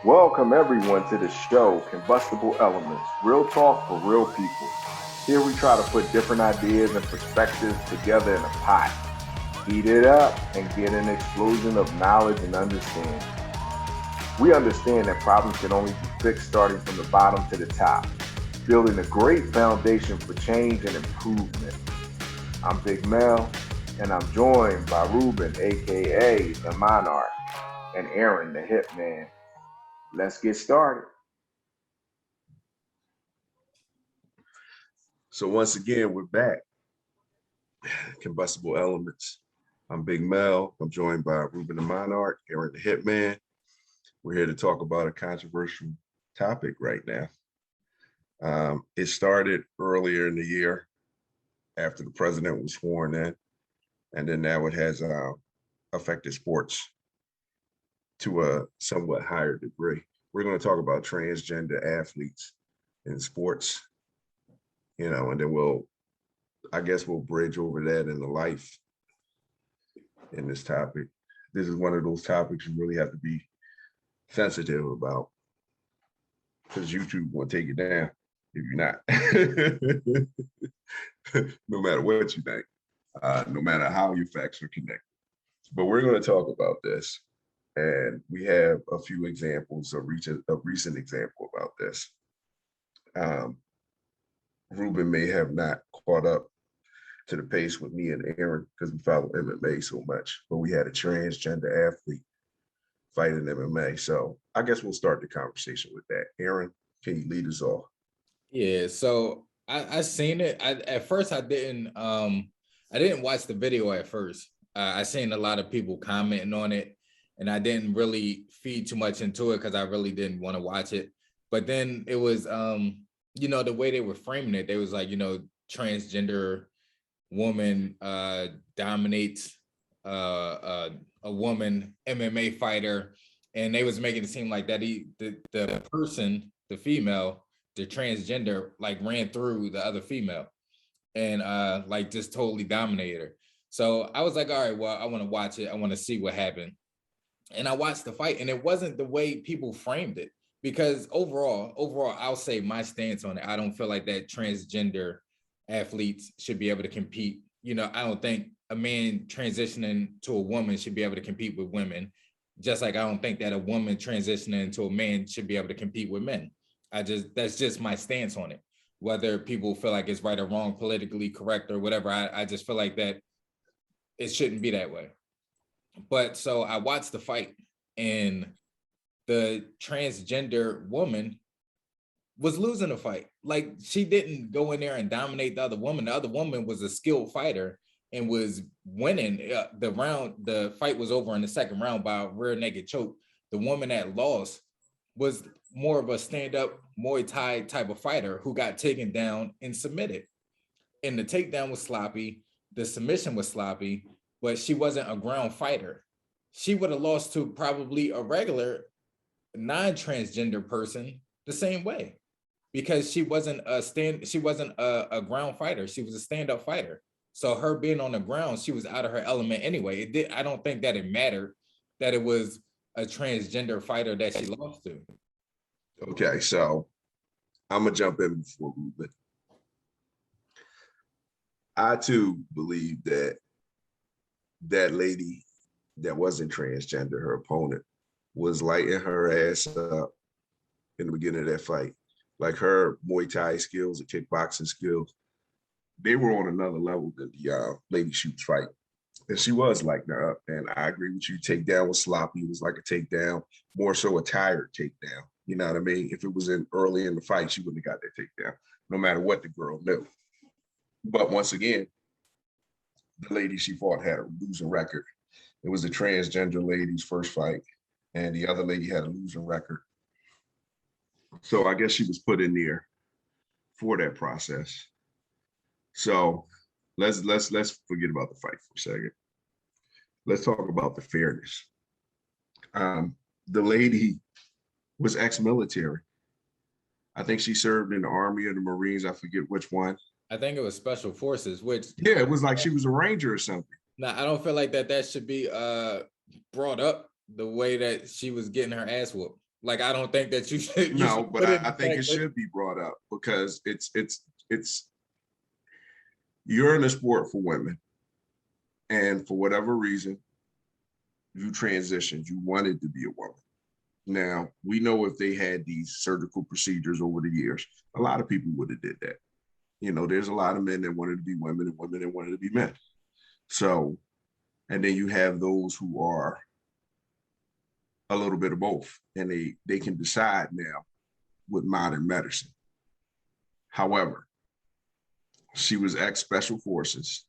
Welcome everyone to the show, Combustible Elements, real talk for real people. Here we try to put different ideas and perspectives together in a pot, heat it up, and get an explosion of knowledge and understanding. We understand that problems can only be fixed starting from the bottom to the top, building a great foundation for change and improvement. I'm Big Mel, and I'm joined by Ruben, aka the Monarch, and Aaron, the Hitman. Let's get started. So once again, we're back. Combustible Elements. I'm Big Mel. I'm joined by Ruben the Monarch, Aaron the Hitman. We're here to talk about a controversial topic right now. It started earlier in the year after the president was sworn in, and then now it has affected sports to a somewhat higher degree. We're going to talk about transgender athletes in sports, and then I guess we'll bridge over that in the life in this topic. This is one of those topics you really have to be sensitive about because YouTube will take it down if you're not. No matter what you think, no matter how your facts are connected. But we're going to talk about this. And we have a few examples, a recent example about this. Ruben may have not caught up to the pace with me and Aaron because we follow MMA so much, but we had a transgender athlete fight in MMA. So I guess we'll start the conversation with that. Aaron, can you lead us off? Yeah, so I seen it. At first I didn't watch the video at first. I seen a lot of people commenting on it, and I didn't really feed too much into it because I really didn't want to watch it. But then it was the way they were framing it, they was like, transgender woman dominates a woman MMA fighter, and they was making it seem like that the person, the female, the transgender, like ran through the other female and like just totally dominated her. So I was like, all right, well, I want to watch it. I want to see what happened. And I watched the fight, and it wasn't the way people framed it. Because overall, I'll say my stance on it. I don't feel like that transgender athletes should be able to compete. I don't think a man transitioning to a woman should be able to compete with women. Just like I don't think that a woman transitioning to a man should be able to compete with men. That's just my stance on it. Whether people feel like it's right or wrong, politically correct or whatever, I just feel like that it shouldn't be that way. But so I watched the fight, and the transgender woman was losing the fight. Like, she didn't go in there and dominate the other woman. The other woman was a skilled fighter and was winning the round. The fight was over in the second round by a rear naked choke. The woman that lost was more of a stand-up Muay Thai type of fighter who got taken down and submitted. And the takedown was sloppy. The submission was sloppy, but she wasn't a ground fighter. She would have lost to probably a regular non-transgender person the same way, because she wasn't a ground fighter. She was a stand-up fighter. So her being on the ground, she was out of her element anyway. I don't think that it mattered that it was a transgender fighter that she lost to. Okay, so I'm gonna jump in before Ruben. I too believe that that lady that wasn't transgender, her opponent, was lighting her ass up in the beginning of that fight. Like, her Muay Thai skills and kickboxing skills, they were on another level than the lady she was fighting. And she was lighting her up. And I agree with you. Takedown was sloppy. It was like a takedown, more so a tired takedown. You know what I mean? If it was in early in the fight, she wouldn't have got that takedown, no matter what the girl knew. But once again, the lady she fought had a losing record. It was the transgender lady's first fight, and the other lady had a losing record. So I guess she was put in there for that process. So let's forget about the fight for a second. Let's talk about the fairness. The lady was ex-military. I think she served in the Army or the Marines. I forget which one. I think it was Special Forces, which, yeah, it was like she was a Ranger or something. now I don't feel like that should be brought up the way that she was getting her ass whooped. Like, I don't think that you should. You No, should but put it I in think it fact that, should be brought up because it's you're in a sport for women, and for whatever reason, you transitioned. You wanted to be a woman. Now we know if they had these surgical procedures over the years, a lot of people would have did that. You know, there's a lot of men that wanted to be women and women that wanted to be men. So, and then you have those who are a little bit of both, and they can decide now with modern medicine. However, she was ex special forces.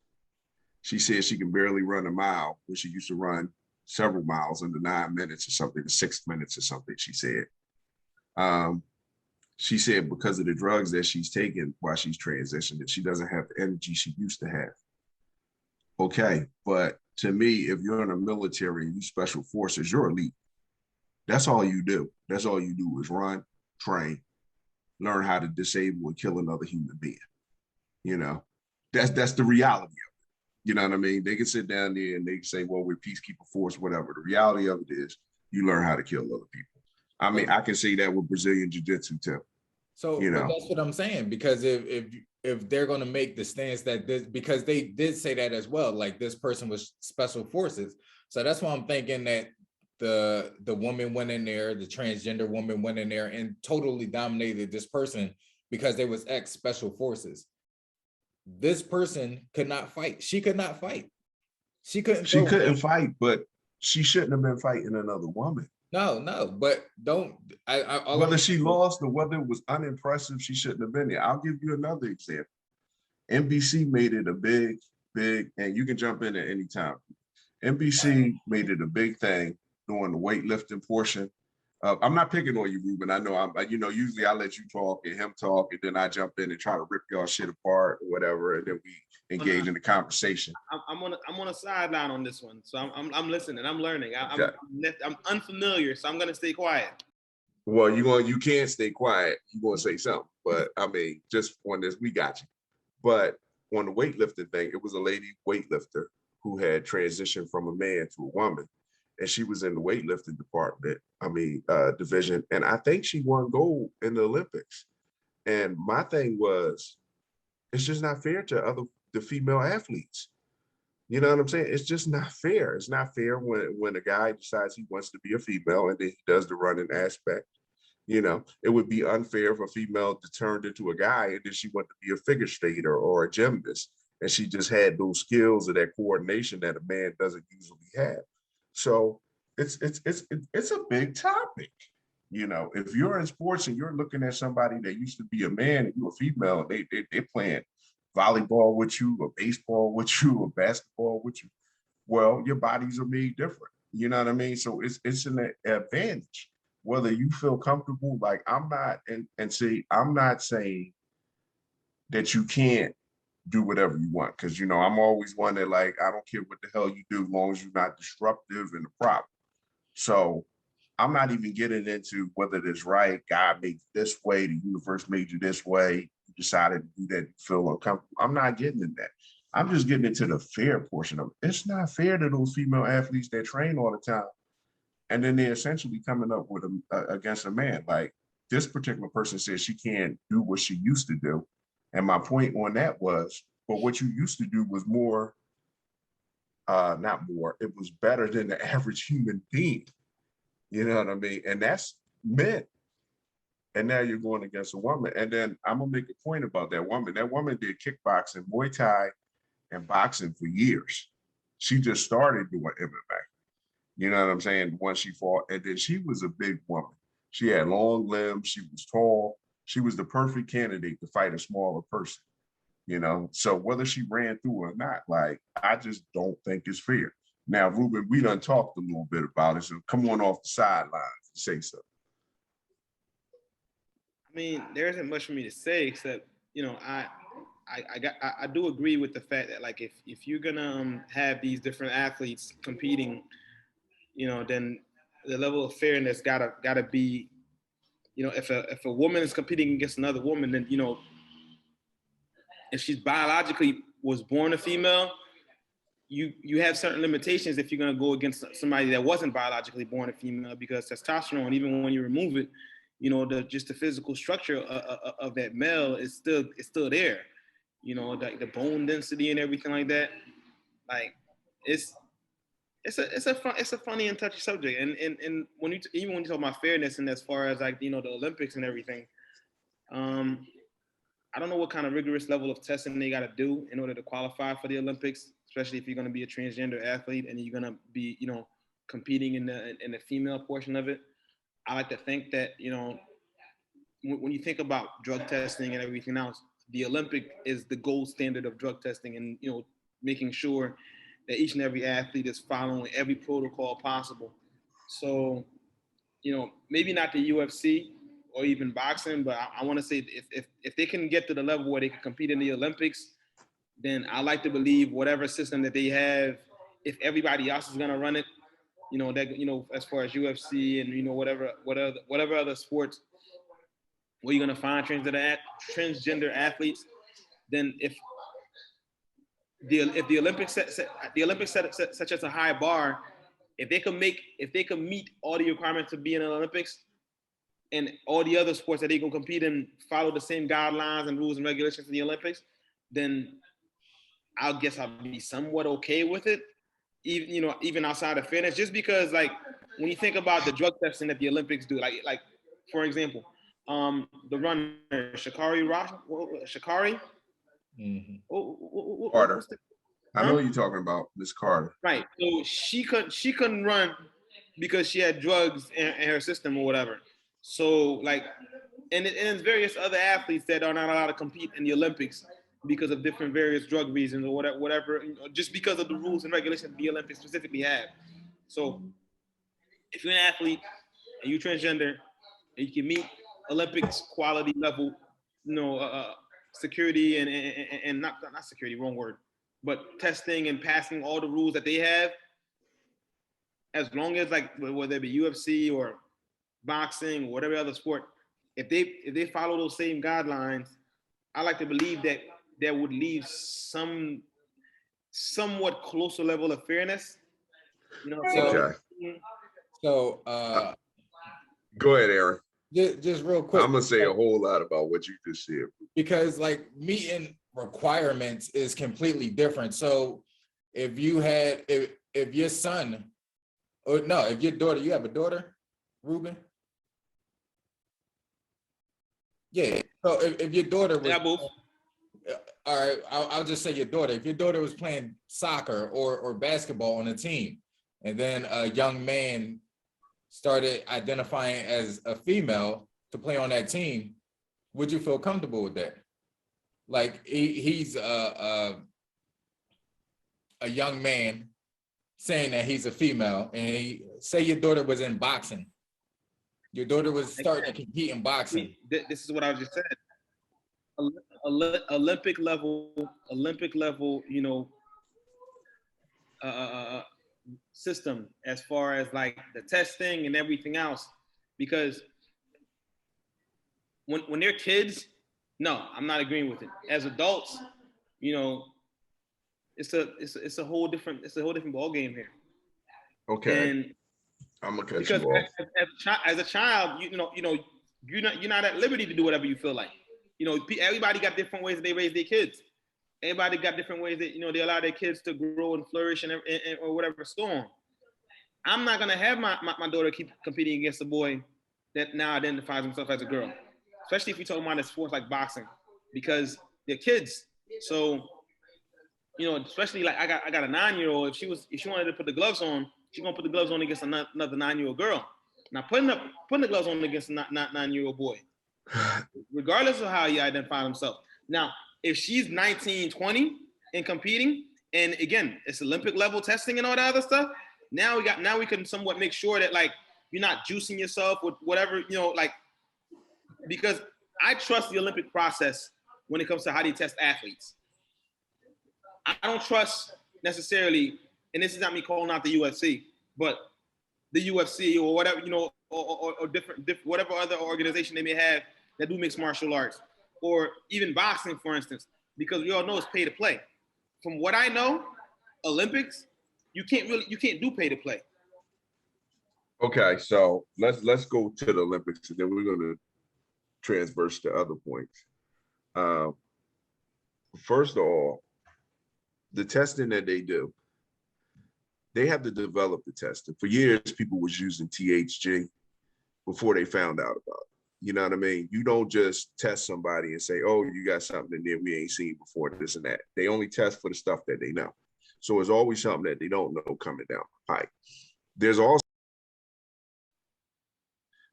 She said she can barely run a mile when she used to run several miles under 9 minutes or something, 6 minutes or something, um, she said because of the drugs that she's taken while she's transitioned, that she doesn't have the energy she used to have. Okay, but to me, if you're in the military and you special forces, you're elite. That's all you do. That's all you do is run, train, learn how to disable and kill another human being. You know, that's the reality of it. You know what I mean? They can sit down there and they can say, well, we're peacekeeper force, whatever. The reality of it is you learn how to kill other people. I mean, I can say that with Brazilian jiu-jitsu too. so, You but know, that's what I'm saying, because if they're going to make the stance that this, because they did say that as well, like this person was special forces. So that's why I'm thinking that the woman went in there, the transgender woman went in there and totally dominated this person because they was ex special forces. This person could not fight. She could not fight. She couldn't she throw. couldn't fight, but she shouldn't have been fighting another woman. No, but don't. All Whether I'm she lost or whether it was unimpressive, she shouldn't have been there. I'll give you another example. NBC made it a big, and you can jump in at any time. NBC made it a big thing during the weightlifting portion. I'm not picking on you, Ruben. I know usually I let you talk and him talk, and then I jump in and try to rip y'all shit apart or whatever, and then we engage in the conversation. I'm on a sideline on this one, so I'm listening. I'm learning. Okay. I'm unfamiliar, so I'm gonna stay quiet. Well, you can't stay quiet. You're gonna say something, but I mean, just on this, we got you. But on the weightlifting thing, it was a lady weightlifter who had transitioned from a man to a woman, and she was in the weightlifting department. Division, and I think she won gold in the Olympics. And my thing was, it's just not fair to the female athletes. You know what I'm saying? It's just not fair. It's not fair when a guy decides he wants to be a female and then he does the running aspect. You know, it would be unfair if a female turned into a guy and then she wanted to be a figure skater or a gymnast, and she just had those skills or that coordination that a man doesn't usually have. So it's a big topic. You know, if you're in sports and you're looking at somebody that used to be a man and you're a female, they're playing volleyball with you, or baseball with you, or basketball with you. Well, your bodies are made different. You know what I mean? So it's an advantage. Whether you feel comfortable, like I'm not, and see, I'm not saying that you can't do whatever you want, because I'm always one that, like, I don't care what the hell you do, as long as you're not disruptive in the problem. So I'm not even getting into whether it's right. God made you this way, the universe made you this way, you decided to do that, you feel uncomfortable. I'm not getting in that. I'm just getting into the fair portion of it. It's not fair to those female athletes that train all the time, and then they're essentially coming up with against a man. Like, this particular person says she can't do what she used to do. And my point on that was, but what you used to do was more, not more, it was better than the average human being. You know what I mean? And that's men. And now you're going against a woman. And then I'm going to make a point about that woman. That woman did kickboxing, Muay Thai, and boxing for years. She just started doing MMA. You know what I'm saying? Once she fought, and then she was a big woman. She had long limbs. She was tall. She was the perfect candidate to fight a smaller person. So whether she ran through or not, like, I just don't think it's fair. Now, Ruben, we done talked a little bit about it, so come on off the sidelines and say something. I mean, there isn't much for me to say except, I do agree with the fact that, like, if you're gonna have these different athletes competing, then the level of fairness gotta be, if a woman is competing against another woman, then if she's biologically was born a female, you have certain limitations if you're going to go against somebody that wasn't biologically born a female, because testosterone, even when you remove it, you know, just the physical structure of that male is still there. You know, the bone density and everything like that. Like it's a funny and touchy subject. And when even when you talk about fairness and as far as like, you know, the Olympics and everything, I don't know what kind of rigorous level of testing they got to do in order to qualify for the Olympics, especially if you're going to be a transgender athlete and you're going to be, you know, competing in the female portion of it. I like to think that, you know, when you think about drug testing and everything else, the Olympic is the gold standard of drug testing, and, you know, making sure that each and every athlete is following every protocol possible. So, you know, maybe not the UFC or even boxing, but I want to say if they can get to the level where they can compete in the Olympics, then I like to believe whatever system that they have, if everybody else is gonna run it, you know, that, you know, as far as UFC and, you know, whatever other sports where you're gonna find transgender athletes, then if the Olympics set such as a high bar, if they can meet all the requirements to be in the Olympics, and all the other sports that they can compete in follow the same guidelines and rules and regulations in the Olympics, then I guess I'll be somewhat okay with it. Even, you know, even outside of fairness, just because, like, when you think about the drug testing that the Olympics do, like for example, the runner Shakari. Carter. The, I know you're talking about Miss Carter. Right. So she couldn't run because she had drugs in her system or whatever. So like, and there's various other athletes that are not allowed to compete in the Olympics because of different various drug reasons or whatever, you know, just because of the rules and regulations the Olympics specifically have. So if you're an athlete and you're transgender and you can meet Olympics quality level, you know, security and not security, wrong word, but testing and passing all the rules that they have, as long as, like, whether it be UFC or boxing or whatever other sport, if they follow those same guidelines, I like to believe that that would leave somewhat closer level of fairness. You know, Okay. So Go ahead, Aaron. just real quick. I'm gonna say a whole lot about what you just said. Because like meeting requirements is completely different. So if you had if your son, or no, if your daughter, you have a daughter, Ruben? Yeah. So if your daughter was, yeah, both. All right, I'll just say your daughter. If your daughter was playing soccer or basketball on a team, and then a young man started identifying as a female to play on that team, would you feel comfortable with that? Like he's a young man saying that he's a female, and say your daughter was in boxing. Your daughter was starting to compete in boxing. This is what I just said. Olympic level, you know, system as far as like the testing and everything else, because when they're kids, no, I'm not agreeing with it. As adults, you know, it's a whole different ball game here. Okay. And I'm gonna cut because you off. as a child, you know, you're not at liberty to do whatever you feel like. You know, everybody got different ways that they raise their kids. Everybody got different ways that, you know, they allow their kids to grow and flourish and or whatever storm. I'm not gonna have my daughter keep competing against a boy that now identifies himself as a girl, especially if you're talking about a sport like boxing, because they're kids. So, you know, especially like I got a 9-year-old. If she wanted to put the gloves on, she's gonna put the gloves on against another 9-year-old girl. Now putting the gloves on against a 9-year-old boy, regardless of how he identifies himself. Now, if she's 19, 20 and competing, and again, it's Olympic level testing and all that other stuff, now we can somewhat make sure that, like, you're not juicing yourself with whatever, you know, like, because I trust the Olympic process when it comes to how they test athletes. I don't trust necessarily, and this is not me calling out the UFC, but the UFC or whatever, you know, or different whatever other organization they may have that do mixed martial arts, or even boxing, for instance, because we all know it's pay to play. From what I know, Olympics, you can't do pay to play. Okay, so let's go to the Olympics, and then we're going to transverse to other points. First of all, the testing that they do, they have to develop the testing. For years, people was using THG before they found out about it. You know what I mean? You don't just test somebody and say, oh, you got something in there we ain't seen before, this and that. They only test for the stuff that they know. So it's always something that they don't know coming down the pipe. There's also,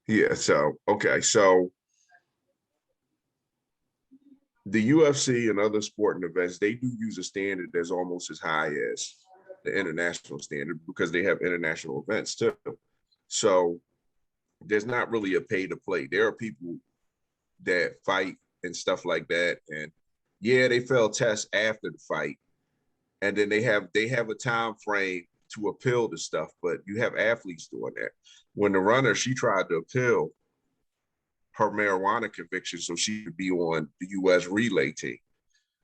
yeah, so, okay, so the UFC and other sporting events, they do use a standard that's almost as high as the international standard because they have international events too. So there's not really a pay to play. There are people that fight and stuff like that. And yeah, they fail tests after the fight. And then they have a time frame to appeal the stuff, but you have athletes doing that. When the runner, she tried to appeal her marijuana conviction so she could be on the US relay team.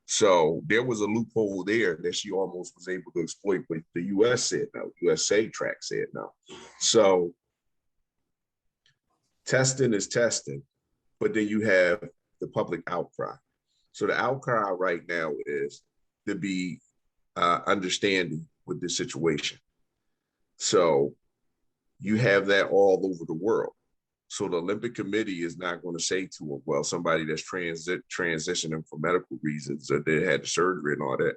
So there was a loophole there that she almost was able to exploit, but the US said no. USA track said no. So testing is testing, but then you have the public outcry. So the outcry right now is to be understanding with this situation. So you have that all over the world. So the Olympic Committee is not going to say to them, well, somebody that's transitioning for medical reasons or they had the surgery and all that,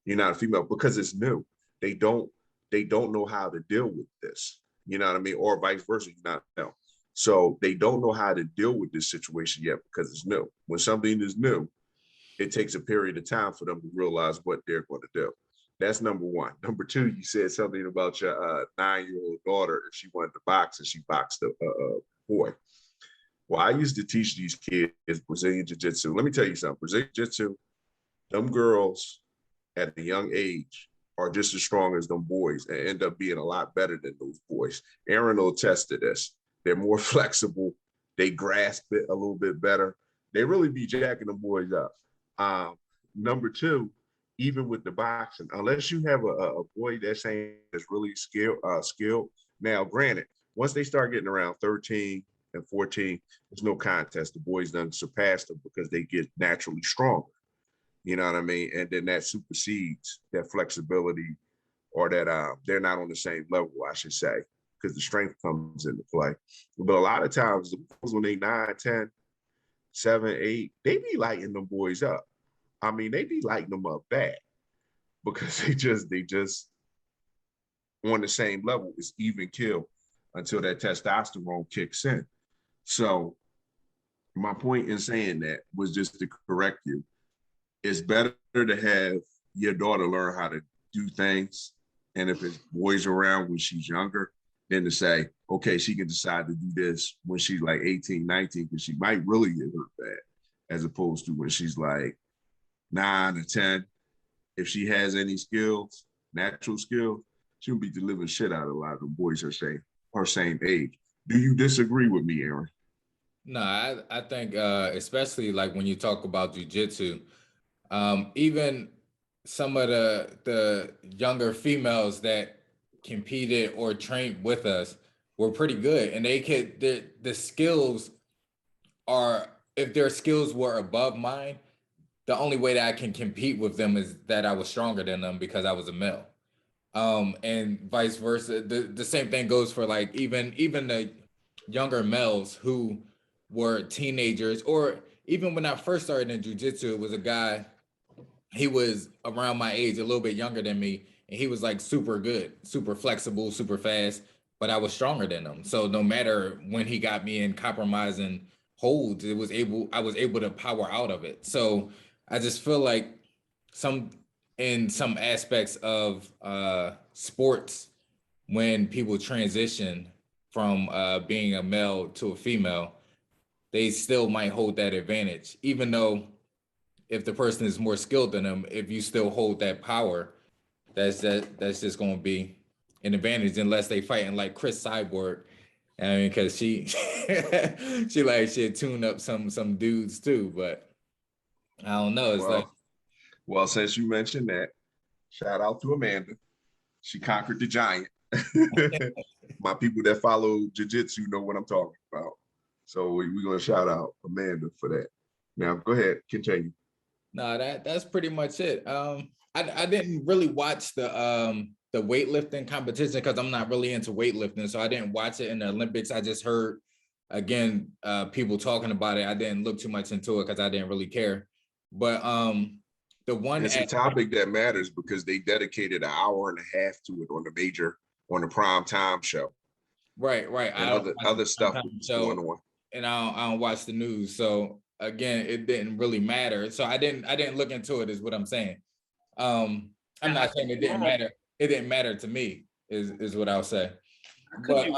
you're not a female, because it's new. They don't know how to deal with this. You know what I mean? Or vice versa, you're not know. So they don't know how to deal with this situation yet because it's new. When something is new, it takes a period of time for them to realize what they're going to do. That's number one. Number two, you said something about your 9-year-old daughter. She wanted to box and she boxed a boy. Well, I used to teach these kids Brazilian Jiu-Jitsu. Let me tell you something. Brazilian Jiu-Jitsu, them girls at a young age are just as strong as them boys and end up being a lot better than those boys. Aaron will attest to this. They're more flexible. They grasp it a little bit better. They really be jacking them boys up. Number two, even with the boxing, unless you have a boy that's really skilled. Now, granted, once they start getting around 13 and 14, there's no contest. The boys done surpass them because they get naturally stronger. You know what I mean? And then that supersedes that flexibility, or that they're not on the same level, I should say, because the strength comes into play. But a lot of times, the boys, when they 9, 10, 7, 8, they be lighting them boys up. I mean, they be lighting them up bad because they just on the same level. It's even kill until that testosterone kicks in. So my point in saying that was just to correct you. It's better to have your daughter learn how to do things, and if it's boys around when she's younger, than to say, okay, she can decide to do this when she's like 18, 19, because she might really get hurt bad, as opposed to when she's like 9 or 10. If she has any skills, natural skills, she'll be delivering shit out of a lot of the boys her same age. Do you disagree with me, Aaron? No, I think especially like when you talk about jujitsu, even some of the younger females that competed or trained with us were pretty good, and they could the skills are, if their skills were above mine, the only way that I can compete with them is that I was stronger than them because I was a male. And vice versa. The same thing goes for like even the younger males who were teenagers, or even when I first started in jiu-jitsu, it was a guy, he was around my age, a little bit younger than me, and he was like super good, super flexible, super fast, but I was stronger than him. So no matter when he got me in compromising holds, I was able to power out of it. So I just feel like in some aspects of sports, when people transition from being a male to a female, they still might hold that advantage, even though if the person is more skilled than them, if you still hold that power, that's just going to be an advantage, unless they fighting like Chris Cyborg. I mean, because she she'd tune up some dudes too, but I don't know. It's like, Well, since you mentioned that, Shout out to Amanda. She conquered the giant. My people that follow jiu-jitsu know what I'm talking about. So we're gonna shout out Amanda for that. Now go ahead, continue. No, that's pretty much it. I didn't really watch the weightlifting competition because I'm not really into weightlifting, so I didn't watch it in the Olympics. I just heard again people talking about it. I didn't look too much into it because I didn't really care. But the one it's a topic that matters because they dedicated an hour and a half to it on the prime time show. Right. And other stuff was going on. And I don't watch the news, so again, it didn't really matter. So I didn't look into it, is what I'm saying. I'm not saying it didn't matter. It didn't matter to me, is what I'll say. But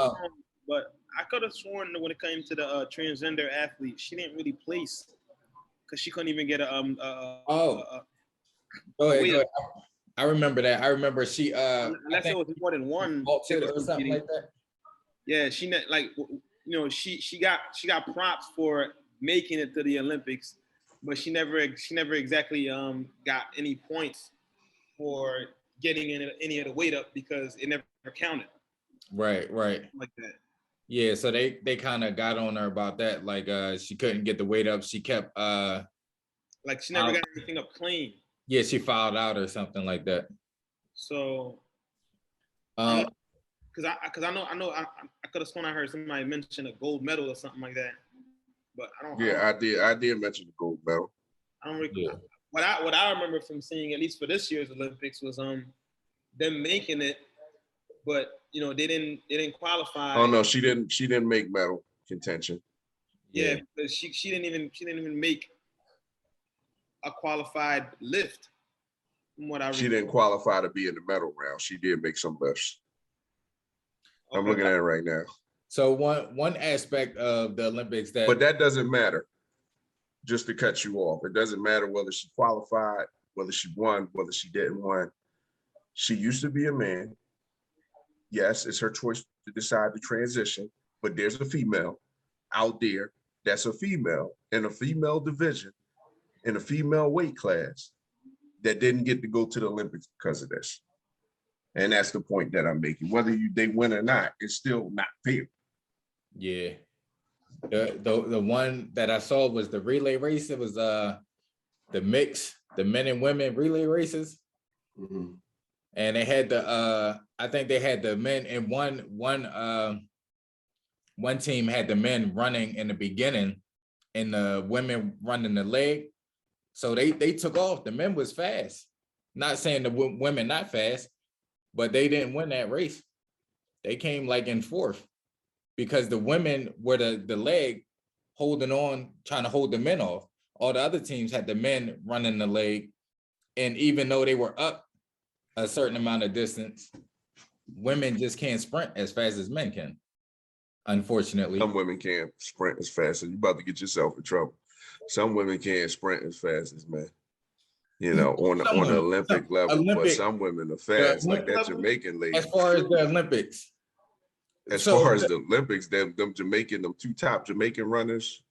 I could have sworn that when it came to the transgender athlete, she didn't really place because she couldn't even get Go ahead. I remember that. I remember she unless it was more than one or something like that. Yeah, she she got props for making it to the Olympics, but she never exactly got any points for getting in any of the weight up because it never counted. Right. Like that. Yeah, so they kind of got on her about that. Like she couldn't get the weight up. She kept like she never got anything up clean. Yeah, she fouled out or something like that. So because I know I could have sworn I heard somebody mention a gold medal or something like that, but I don't. Yeah, I did mention the gold medal. I don't recall. Yeah. What I remember from seeing, at least for this year's Olympics, was them making it, but they didn't qualify. Oh no, she didn't make medal contention. Yeah, because she didn't even make a qualified lift. From what I she didn't qualify to be in the medal round. She did make some lifts. Okay. I'm looking at it right now. So one aspect of the Olympics but that doesn't matter. Just to cut you off, it doesn't matter whether she qualified, whether she won, whether she didn't win. She used to be a man. Yes, it's her choice to decide to transition, but there's a female out there that's a female in a female division, in a female weight class that didn't get to go to the Olympics because of this. And that's the point that I'm making. Whether they win or not, it's still not fair. Yeah. The one that I saw was the relay race. It was the men and women relay races. Mm-hmm. And they had I think they had the men, and one team had the men running in the beginning and the women running the leg. So they took off. The men was fast. Not saying the women not fast, but they didn't win that race. They came like in fourth because the women were the leg holding on, trying to hold the men off. All the other teams had the men running the leg. And even though they were up a certain amount of distance, women just can't sprint as fast as men can, unfortunately. Some women can't sprint as fast, and you're about to get yourself in trouble. Some women can't sprint as fast as men, on the Olympic level, but some women are fast, like that Jamaican lady. As far as the Olympics. As far as the Olympics, them two top Jamaican runners,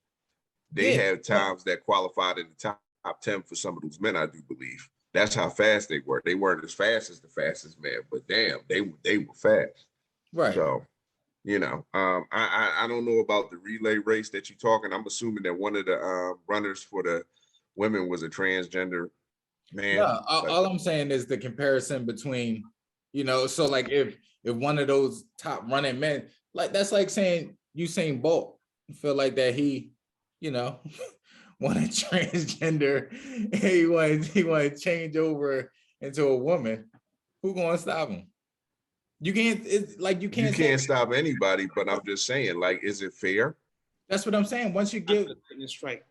they have times that qualified in the top 10 for some of those men, I do believe. That's how fast they were. They weren't as fast as the fastest man, but damn, they were fast. Right. So, I don't know about the relay race that you're talking. I'm assuming that one of the runners for the women was a transgender man. Yeah, all I'm saying is the comparison between, so like if one of those top running men, like that's like saying Usain Bolt, feel like that he, want a transgender, he want to change over into a woman. Who gonna stop him? You can't. It's like you can't. You can't stop anybody. But I'm just saying, like, is it fair? That's what I'm saying. Once you give a strike,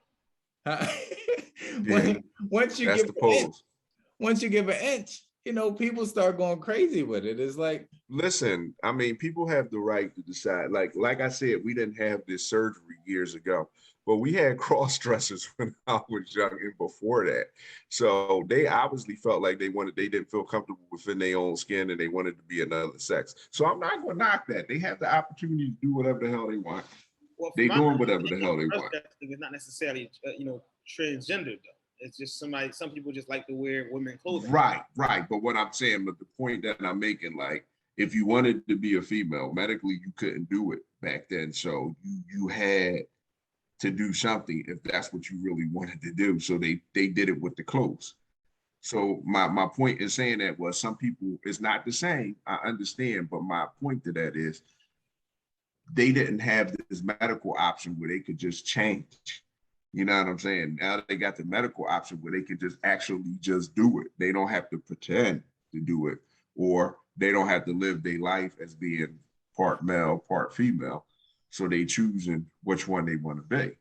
once you give an inch, people start going crazy with it. It's like, listen, I mean, people have the right to decide. Like I said, we didn't have this surgery years ago, but we had cross dressers when I was young and before that. So they obviously felt like they didn't feel comfortable within their own skin and they wanted to be another sex. So I'm not going to knock that. They have the opportunity to do whatever the hell they want. Well, they doing whatever the hell they want. It's not necessarily, transgender though. It's just some people just like to wear women clothing. Right. But what I'm saying, but the point that I'm making, like, if you wanted to be a female, medically, you couldn't do it back then. So you had to do something if that's what you really wanted to do. So they did it with the clothes. So my point in saying that was some people, it's not the same. I understand, but my point to that is they didn't have this medical option where they could just change. You know what I'm saying? Now they got the medical option where they can just actually just do it. They don't have to pretend to do it, or they don't have to live their life as being part male, part female. So they choosing which one they want to be.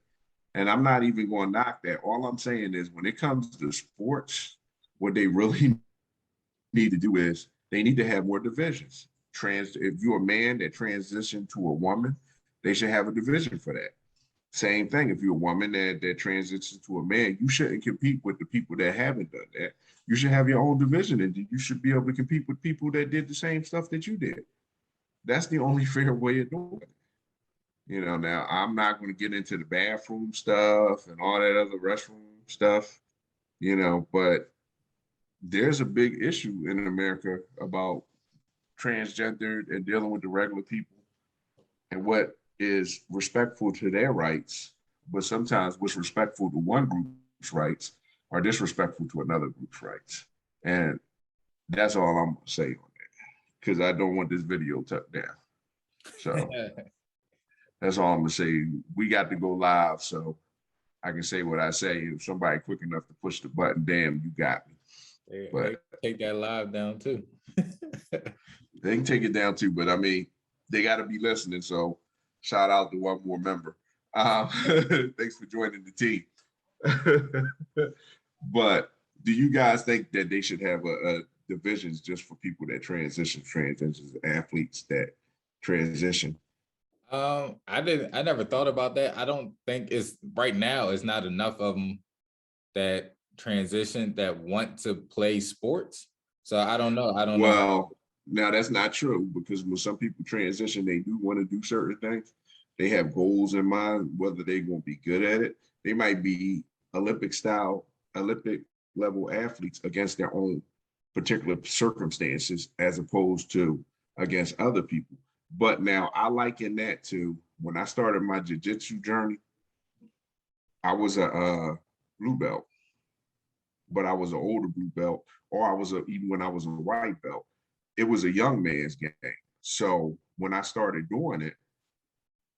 And I'm not even going to knock that. All I'm saying is when it comes to sports, what they really need to do is they need to have more divisions. If you're a man that transitioned to a woman, they should have a division for that. Same thing, if you're a woman that transitions to a man, you shouldn't compete with the people that haven't done that. You should have your own division, and you should be able to compete with people that did the same stuff that you did. That's the only fair way of doing it. You know, now I'm not going to get into the bathroom stuff and all that other restroom stuff, you know, but there's a big issue in America about transgender and dealing with the regular people and what is respectful to their rights, but sometimes what's respectful to one group's rights are disrespectful to another group's rights. And that's all I'm gonna say on that, because I don't want this video tucked down. So that's all I'm gonna say. We got to go live, so I can say what I say. If somebody quick enough to push the button, damn, you got me. They take that live down too. They can take it down too, but I mean, they got to be listening. So shout out to one more member. Thanks for joining the team. But do you guys think that they should have a divisions just for people that transition, transgenders, athletes that transition? I never thought about that. I don't think it's right now. It's not enough of them that transition that want to play sports. So I don't know. I don't know. Well, now that's not true, because when some people transition, they do want to do certain things. They have goals in mind, whether they're going to be good at it. They might be Olympic level athletes against their own particular circumstances, as opposed to against other people. But now I liken that to when I started my jiu-jitsu journey. I was a blue belt, but I was an older blue belt, or even when I was a white belt, it was a young man's game. So when I started doing it,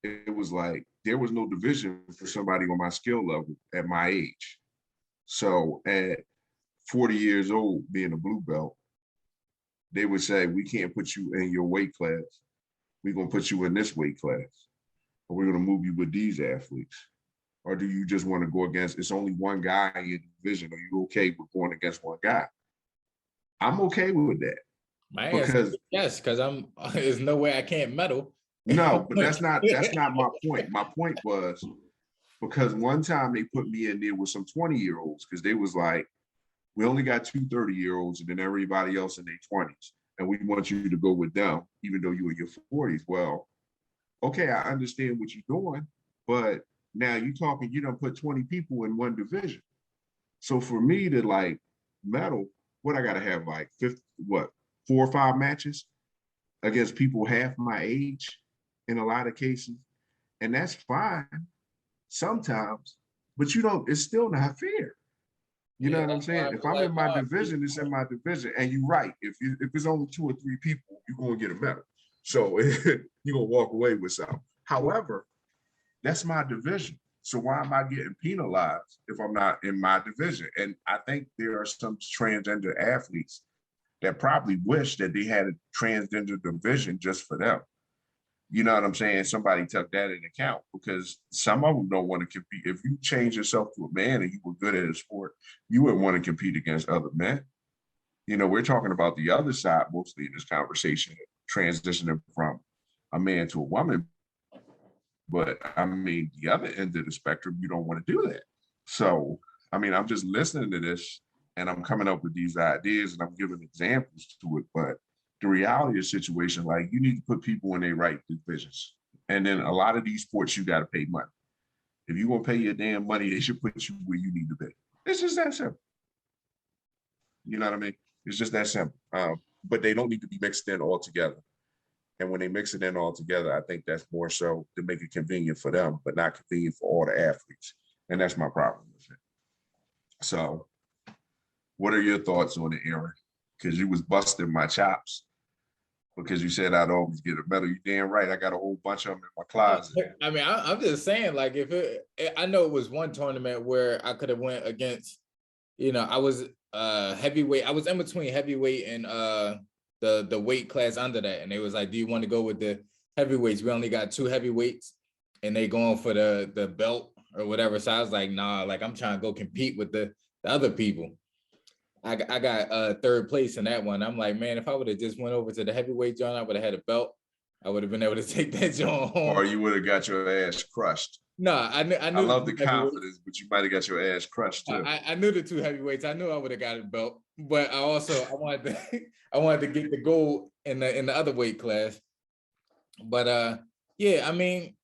it was like there was no division for somebody on my skill level at my age. So at 40 years old, being a blue belt, they would say, we can't put you in your weight class. We're going to put you in this weight class, or we're going to move you with these athletes. Or do you just want to go against, it's only one guy in your division? Are you okay with going against one guy? I'm okay with that. My answer is yes, because there's no way I can't medal. No, but that's not my point. My point was because one time they put me in there with some 20-year-olds, because they was like, we only got 2 30-year-olds and then everybody else in their 20s. And we want you to go with them, even though you're in your 40s. Well, okay, I understand what you're doing, but now you're talking, you don't put 20 people in one division. So for me to like medal, what I got to have like 4 or 5 matches against people half my age in a lot of cases. And that's fine sometimes, but it's still not fair. You know what I'm saying? If I'm in my division, it's in my division. And you're right. If it's only 2 or 3 people, you're going to get a medal. So you're going to walk away with something. However, that's my division. So why am I getting penalized if I'm not in my division? And I think there are some transgender athletes that probably wish that they had a transgender division just for them. You know what I'm saying? Somebody took that into account, because some of them don't want to compete. If you change yourself to a man and you were good at a sport, you wouldn't want to compete against other men. You know, we're talking about the other side mostly in this conversation, transitioning from a man to a woman. But I mean, the other end of the spectrum, you don't want to do that. So, I mean, I'm just listening to this and I'm coming up with these ideas and I'm giving examples to it. But the reality of the situation, like, you need to put people in their right divisions. And then a lot of these sports, you got to pay money. If you're going to pay your damn money, they should put you where you need to be. It's just that simple. You know what I mean? It's just that simple. But they don't need to be mixed in all together. And when they mix it in all together, I think that's more so to make it convenient for them, but not convenient for all the athletes. And that's my problem with it. So what are your thoughts on it, Aaron? Because you was busting my chops because you said I'd always get a medal. You damn right. I got a whole bunch of them in my closet. I mean, I'm just saying, like, I know it was one tournament where I could have went against, I was heavyweight. I was in between heavyweight and the weight class under that, and they was like, "Do you want to go with the heavyweights? We only got 2 heavyweights, and they going for the belt or whatever." So I was like, "Nah, like I'm trying to go compete with the other people." I got 3rd place in that one. I'm like, man, if I would have just went over to the heavyweight joint, I would have had a belt. I would have been able to take that joint home. Or you would have got your ass crushed. No, I knew. I love the confidence, but you might have got your ass crushed too. I knew the 2 heavyweights. I knew I would have got a belt, but I wanted to I wanted to get the gold in the other weight class. But yeah, I mean,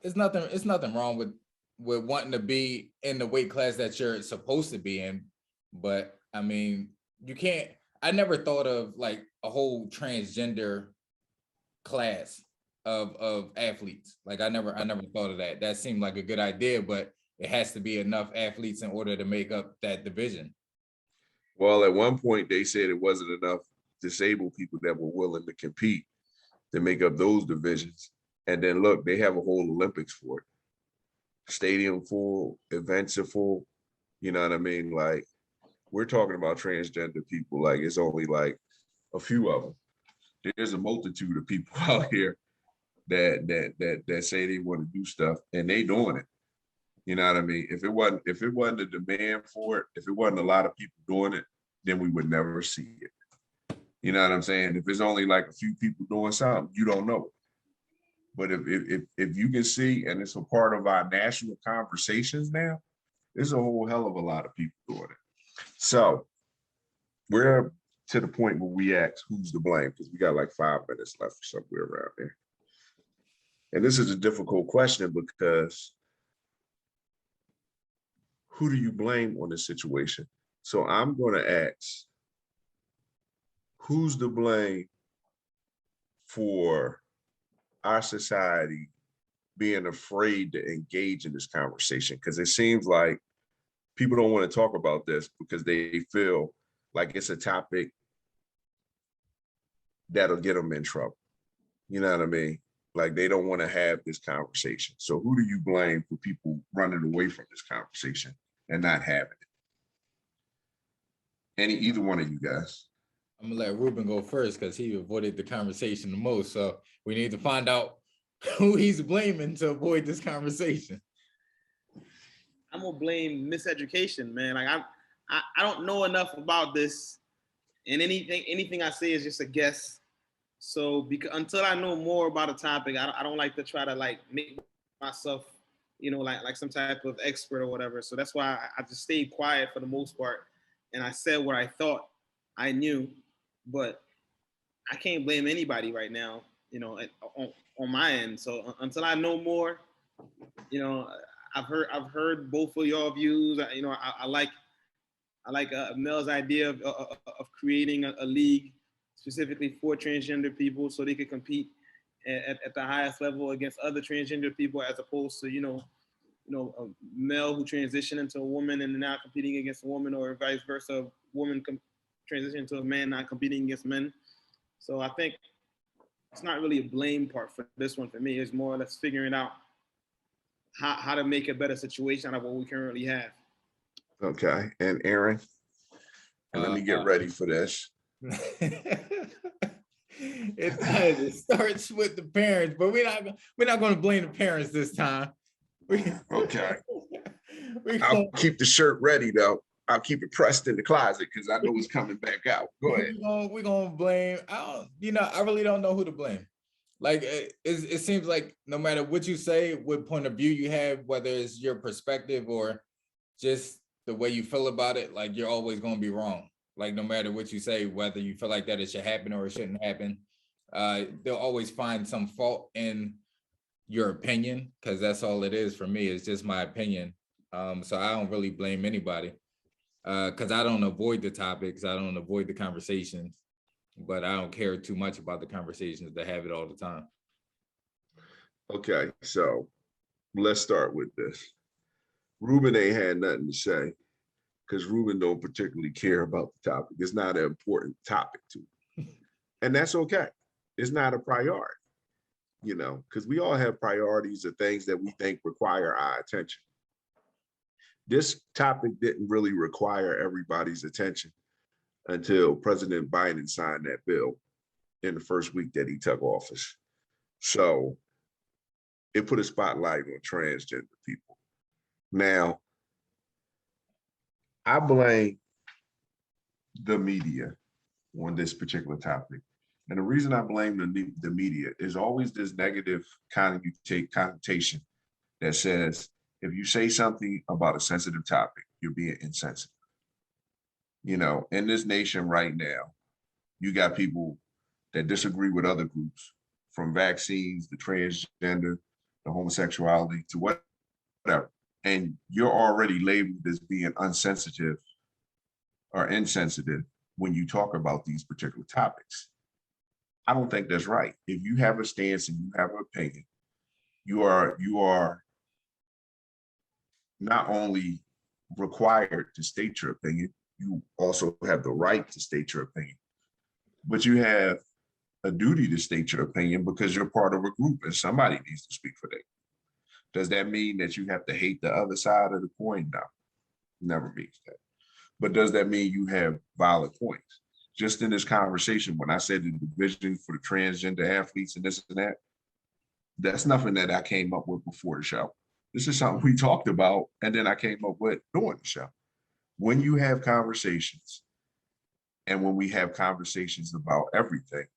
it's nothing wrong with wanting to be in the weight class that you're supposed to be in, but I mean, you can't. I never thought of like a whole transgender class of athletes. Like I never thought of that. That seemed like a good idea, but it has to be enough athletes in order to make up that division. Well, at one point they said it wasn't enough disabled people that were willing to compete to make up those divisions. And then look, they have a whole Olympics for it. Stadium full, events are full. You know what I mean? Like we're talking about transgender people. Like it's only like a few of them. There's a multitude of people out here that say they want to do stuff and they doing it. You know what I mean? If it wasn't a demand for it, if it wasn't a lot of people doing it, then we would never see it. You know what I'm saying? If it's only like a few people doing something, you don't know it. But if you can see, and it's a part of our national conversations now, there's a whole hell of a lot of people doing it. So we're to the point where we ask who's to blame, because we got like 5 minutes left or somewhere around there. And this is a difficult question because who do you blame on this situation? So I'm going to ask, who's to blame for our society being afraid to engage in this conversation? Because it seems like people don't want to talk about this because they feel like it's a topic that'll get them in trouble. You know what I mean? Like they don't want to have this conversation. So who do you blame for people running away from this conversation and not having it? Either one of you guys. I'm gonna let Ruben go first because he avoided the conversation the most. So we need to find out who he's blaming to avoid this conversation. I'm gonna blame miseducation, man. Like I don't know enough about this, and anything I say is just a guess. So because until I know more about a topic, I don't like to try to like make myself, like some type of expert or whatever. So that's why I just stayed quiet for the most part, and I said what I thought I knew, but I can't blame anybody right now, on my end. So until I know more, I've heard both of y'all views. I like Mel's idea of creating a league specifically for transgender people so they could compete at the highest level against other transgender people, as opposed to a male who transitioned into a woman and now competing against a woman, or vice versa, a woman transition into a man not competing against men. So I think it's not really a blame part for this one for me. It's more or less figuring out how to make a better situation out of what we currently have. Okay, and Aaron, and let me get ready for this. It starts with the parents, but we're not going to blame the parents this time. Okay. I'll keep the shirt ready though. I'll keep it pressed in the closet because I know it's coming back out. Go ahead. We're gonna blame. I really don't know who to blame. Like it seems like no matter what you say, what point of view you have, whether it's your perspective or just the way you feel about it, like you're always gonna be wrong. Like no matter what you say, whether you feel like that it should happen or it shouldn't happen, they'll always find some fault in your opinion, because that's all it is for me. It's just my opinion. So I don't really blame anybody. because I don't avoid the topics, I don't avoid the conversations, but I don't care too much about the conversations that have it all the time. Okay, so let's start with this. Ruben ain't had nothing to say because Ruben don't particularly care about the topic. It's not an important topic to him. And that's okay. It's not a priority, you know, because we all have priorities of things that we think require our attention. This topic didn't really require everybody's attention until President Biden signed that bill in the first week that he took office. So it put a spotlight on transgender people. Now, I blame the media on this particular topic. And the reason I blame the media is always this negative connotation that says, if you say something about a sensitive topic, you're being insensitive. You know, in this nation right now, you got people that disagree with other groups, from vaccines, to transgender, to homosexuality, to whatever. And you're already labeled as being unsensitive or insensitive when you talk about these particular topics. I don't think that's right. If you have a stance and you have an opinion, you are not only required to state your opinion, you also have the right to state your opinion. But you have a duty to state your opinion because you're part of a group and somebody needs to speak for them. Does that mean that you have to hate the other side of the coin? No, never means that. But does that mean you have valid points? Just in this conversation, when I said the division for the transgender athletes and this and that, that's nothing that I came up with before the show. This is something we talked about, and then I came up with during the show. When you have conversations, and when we have conversations about everything,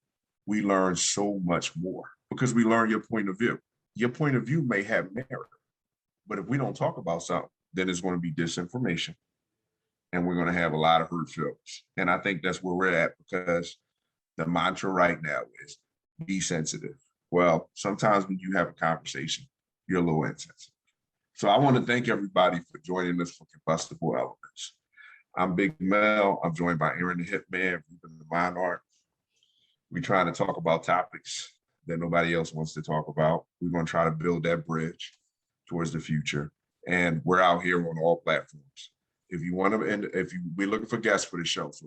we learn so much more because we learn your point of view. Your point of view may have merit, but if we don't talk about something, then it's going to be disinformation, and we're going to have a lot of hurt feelings. And I think that's where we're at, because the mantra right now is be sensitive. Well, sometimes when you have a conversation, you're a little insensitive. So I want to thank everybody for joining us for Combustible Elements. I'm Big Mel. I'm joined by Aaron the Hitman, Ruben the Monarch. We're trying to talk about topics that nobody else wants to talk about. We're going to try to build that bridge towards the future. And we're out here on all platforms. If you want to, and if we're looking for guests for the show, so